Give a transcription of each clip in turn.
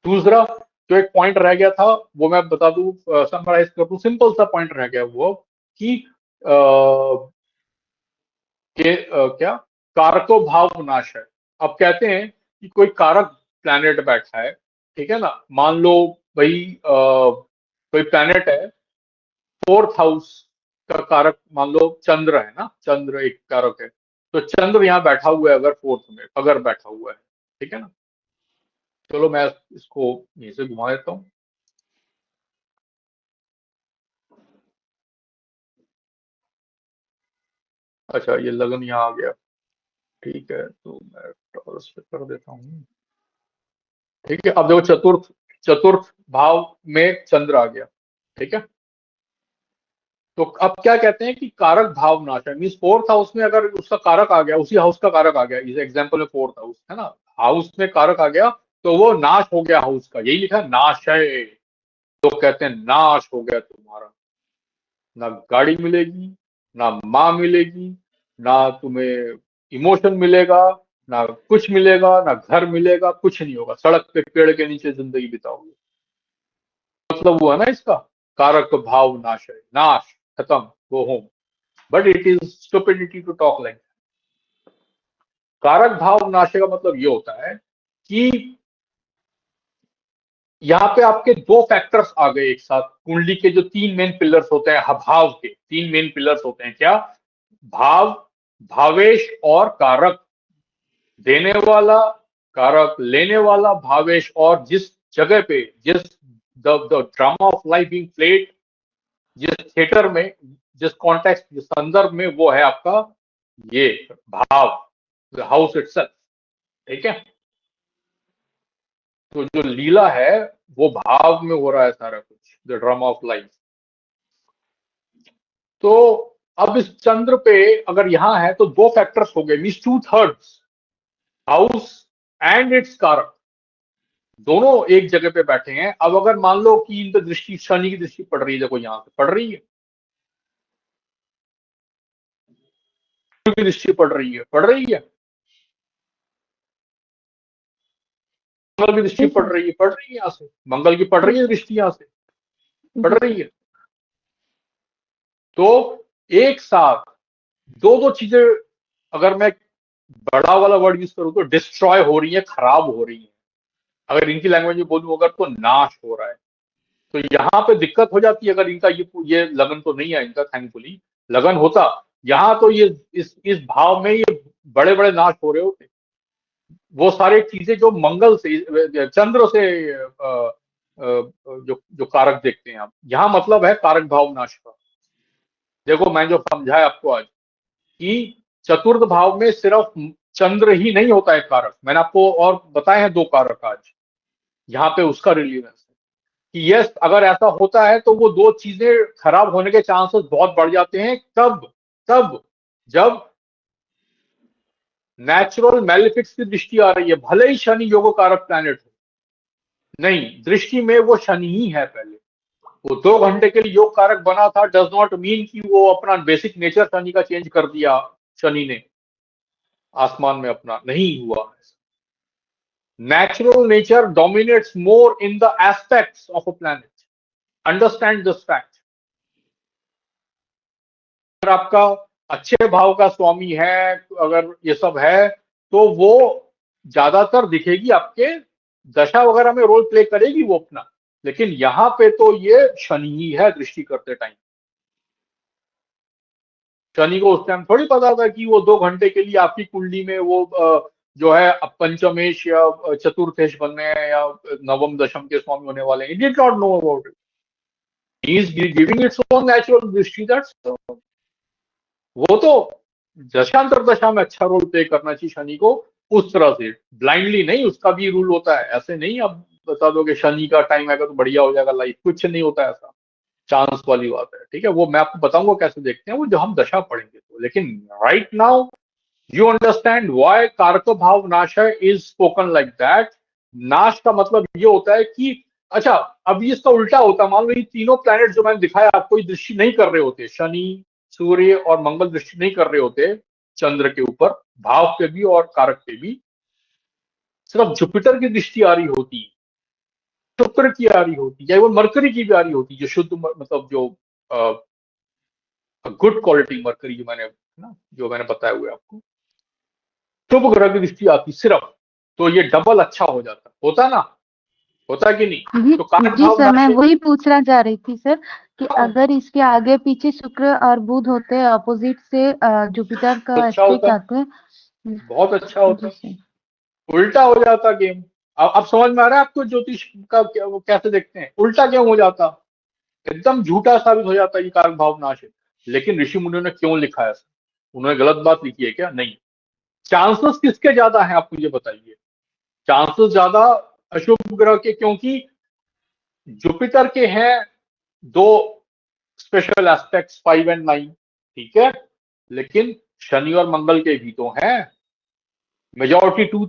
दूसरा जो एक पॉइंट रह गया था वो मैं बता दूं, समराइज कर दूं, सिंपल सा पॉइंट रह गया वो कि क्या कारको भाव नाश है। अब कहते हैं कि कोई कारक प्लैनेट बैठा है, ठीक है ना, मान लो भाई कोई प्लैनेट है, फोर्थ हाउस का कारक मान लो चंद्र है ना, चंद्र एक कारक है, तो चंद्र यहाँ बैठा हुआ है अगर फोर्थ में, अगर बैठा हुआ है, ठीक है ना। चलो मैं इसको यहीं से घुमा देता हूँ। अच्छा ये लगन यहाँ आ गया, ठीक है, तो मैं टॉरस पे कर देता हूँ। ठीक है, अब देखो चतुर्थ, चतुर्थ भाव में चंद्र आ गया, ठीक है। तो अब क्या कहते हैं कि कारक भाव नाश है, मीन फोर्थ हाउस में अगर उसका कारक आ गया, उसी हाउस का कारक आ गया, इस एग्जांपल में फोर्थ हाउस है ना, हाउस में कारक आ गया, तो वो नाश हो गया हाउस का, यही लिखा है नाश है। लोग कहते हैं नाश हो गया तुम्हारा, ना गाड़ी मिलेगी, ना माँ मिलेगी, ना तुम्हें इमोशन मिलेगा, ना कुछ मिलेगा, ना घर मिलेगा, कुछ नहीं होगा, सड़क पे पेड़ के नीचे जिंदगी बिताओगे। मतलब वो है ना इसका, कारक भाव नाश है, नाश, खत्म, go home. But it is stupidity to talk like. कारक भाव नाश का मतलब ये होता है कि यहाँ पे आपके दो फैक्टर्स आ गए एक साथ, कुंडली के जो तीन मेन पिलर्स होते हैं, भाव के तीन मेन पिलर्स होते हैं, क्या, भाव, भावेश और कारक। देने वाला कारक, लेने वाला भावेश, और जिस जगह पे, जिस the drama of life being played, जिस थिएटर में, जिस कॉन्टेक्स्ट, जिस संदर्भ में, वो है आपका ये भाव, हाउस इटसेल्फ, ठीक है। तो जो लीला है वो भाव में हो रहा है सारा कुछ, द ड्रामा ऑफ लाइफ। तो अब इस चंद्र पे अगर यहां है तो दो फैक्टर्स हो गए, mean two thirds, house and it's कारक, दोनों एक जगह पे बैठे हैं। अब अगर मान लो कि इनकी दृष्टि, शनि की दृष्टि पड़ रही है, देखो यहां से पड़ रही है, की दृष्टि पड़ रही है, पड़ रही है, मंगल की दृष्टि पड़ रही है, पड़ रही है, यहां से मंगल की पड़ रही है दृष्टि, यहां से पड़ रही है। तो एक साथ दो दो चीजें, अगर मैं बड़ा वाला वर्ड यूज करूं तो डिस्ट्रॉय हो रही है, खराब हो रही है, अगर इनकी लैंग्वेज में बोलूं अगर, तो नाश हो रहा है। तो यहाँ पे दिक्कत हो जाती है, अगर इनका ये लगन तो नहीं है इनका, थैंकफुली, लगन होता यहाँ तो ये इस भाव में ये बड़े बड़े नाश हो रहे होते, वो सारी चीजें जो मंगल से, चंद्र से जो जो कारक देखते हैं आप, यहाँ मतलब है कारक भाव नाश का। देखो मैं जो समझाया आपको आज कि चतुर्थ भाव में सिर्फ चंद्र ही नहीं होता है कारक, मैंने आपको और बताए हैं दो कारक आज, यहाँ पे उसका रिलीवेंस है कि यस, अगर ऐसा होता है तो वो दो चीजें खराब होने के चांसेस बहुत बढ़ जाते हैं। तब तब जब नेचुरल मैलिफिक्स की दृष्टि आ रही है, भले ही शनि योगकारक प्लैनेट हो, नहीं, दृष्टि में वो शनि ही है पहले, वो 2 घंटे के लिए योग कारक बना था, डज नॉट मीन कि वो अपना बेसिक नेचर शनि का चेंज कर दिया, शनि ने आसमान में अपना, नहीं हुआ। Natural nature dominates more in the aspects of a planet. Understand this fact. अगर आपका अच्छे भाव का स्वामी है, अगर ये सब है, तो वो ज्यादातर दिखेगी आपके दशा वगैरह में, रोल प्ले करेगी वो अपना, लेकिन यहां पे तो ये शनि ही है दृष्टि करते टाइम। शनि को उस टाइम थोड़ी पता था कि वो 2 घंटे के लिए आपकी कुंडली में वो जो है पंचमेश या चतुर्थेश बनने हैं, या नवम दशम के स्वामी होने वाले हैं, did not know about it, he is giving its own natural दृष्टि, दैट्स, वो तो दशांतर दशा में अच्छा रोल प्ले करना चाहिए शनि को, उस तरह से ब्लाइंडली नहीं, उसका भी रूल होता है, ऐसे नहीं आप बता दो कि शनि का टाइम आएगा तो बढ़िया हो जाएगा लाइफ, कुछ नहीं होता है ऐसा, चांस वाली बात है, ठीक है। वो मैं आपको बताऊंगा कैसे देखते हैं वो, जो हम दशा पढ़ेंगे तो, लेकिन right now you understand why कारक भाव नाश है इज स्पोकन लाइक दैट। नाश का मतलब ये होता है कि, अच्छा, अब ये इसका उल्टा होता है, मान लो ये तीनों प्लैनेट जो मैंने दिखाया आपको, ये दृष्टि नहीं कर रहे होते, शनि, सूर्य और मंगल दृष्टि नहीं कर रहे होते चंद्र के ऊपर, भाव पे भी और कारक पे भी, सिर्फ जुपिटर की दृष्टि आ रही होती, शुक्र की आ रही होती, या वो मरकरी की भी आ रही होती, जो शुद्ध मतलब जो गुड क्वालिटी मरकरी, जो मैंने ना जो मैंने बताया हुआ है आपको, शुभ ग्रह की दृष्टि आती सिर्फ, तो ये डबल अच्छा हो जाता, होता ना, होता कि नहीं? जी तो कारक जी भाव सर, मैं नाश वही पूछना चाह रही थी सर कि है, अगर इसके आगे पीछे शुक्र और बुध होते हैं अपोजिट से, जुपिटर तो का अच्छा एस्पेक्ट होता, आते हैं। बहुत अच्छा होता, जी सर। उल्टा हो जाता गेम। अब समझ में आ रहा है आपको ज्योतिष का वो कैसे देखते हैं, उल्टा क्यों हो जाता, एकदम झूठा साबित हो जाता है ये कारक भाव नाश है। लेकिन ऋषि मुनियों ने क्यों लिखा है ऐसा, उन्होंने गलत बात लिखी है क्या? नहीं। चांसेस किसके ज्यादा हैं आप मुझे बताइए? चांसेस ज्यादा अशुभ ग्रह के, क्योंकि जुपिटर के हैं दो स्पेशल एस्पेक्ट्स 5 और 9, ठीक है, लेकिन शनि और मंगल के भी तो हैं, मेजोरिटी टू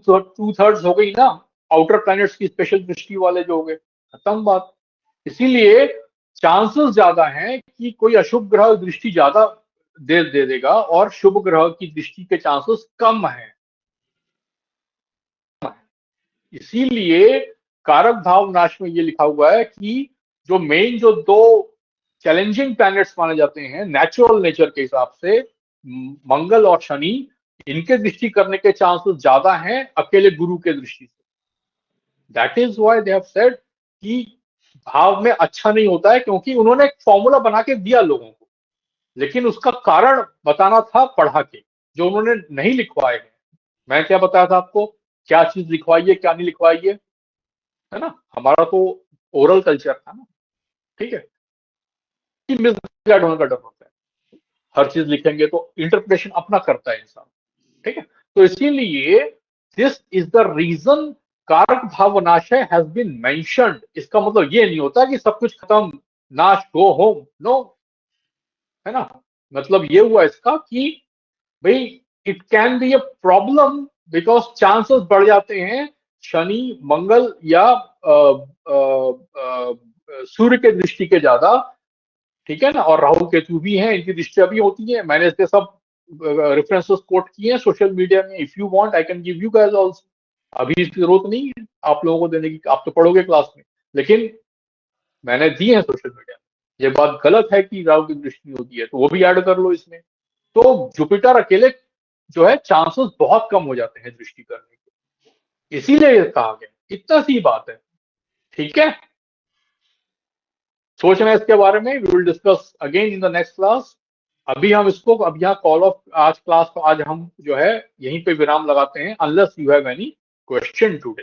थर्ड्स हो गई ना, आउटर प्लैनेट्स की स्पेशल दृष्टि वाले जो हो गए, खत्म बात। इसीलिए चांसेस ज्यादा हैं कि कोई अशुभ ग्रह दृष्टि ज्यादा दे देगा, और शुभ ग्रह की दृष्टि के चांसेस कम है। इसीलिए कारक भाव नाश में ये लिखा हुआ है कि जो मेन जो दो चैलेंजिंग प्लैनेट्स माने जाते हैं नेचुरल नेचर के हिसाब से, मंगल और शनि, इनके दृष्टि करने के चांसेस ज्यादा हैं अकेले गुरु के दृष्टि से। That is why they have said कि भाव में अच्छा नहीं होता है, क्योंकि उन्होंने एक फॉर्मूला बना के दिया लोगों को, लेकिन उसका कारण बताना था पढ़ा के, जो उन्होंने नहीं लिखवाए हैं। मैं क्या बताया था आपको, क्या चीज लिखवाई है क्या नहीं लिखवाई है ना, हमारा तो ओरल कल्चर था ना, ठीक है, कि मिसगाइड होने का डर होता है, हर चीज लिखेंगे तो इंटरप्रिटेशन अपना करता है इंसान, ठीक है। तो इसीलिए दिस इज द रीजन कारक भाव नाश हैज बीन मेंशन्ड। इसका मतलब ये नहीं होता कि सब कुछ खत्म, नाश, गो होम, नो, है ना। मतलब ये हुआ इसका कि भाई it can be a problem, because chances बढ़ जाते हैं शनि मंगल या सूर्य के दृष्टि के ज्यादा, ठीक है ना, और राहु केतु भी हैं, इनकी दृष्टियां भी होती हैं। मैंने इसके सब रेफरेंसेस कोट किए हैं सोशल मीडिया में, if you want I can give you guys also. अभी इसकी जरूरत नहीं है आप लोगों को देने की, आप तो पढ़ोगे क्लास में, लेकिन मैंने दी है सोशल मीडिया में। ये बात गलत है कि राहु की दृष्टि होती है, तो वो भी ऐड कर लो इसमें। तो जुपिटर अकेले जो है चांसेस बहुत कम हो जाते हैं दृष्टि करने के, इसीलिए ये कहा गया, इतना सी बात है, ठीक है। सोचना है इसके बारे में, we will discuss again in the next class. अभी हम इसको, अब यहाँ कॉल ऑफ आज क्लास को आज हम जो है यहीं पे विराम लगाते हैं, unless you have any question today.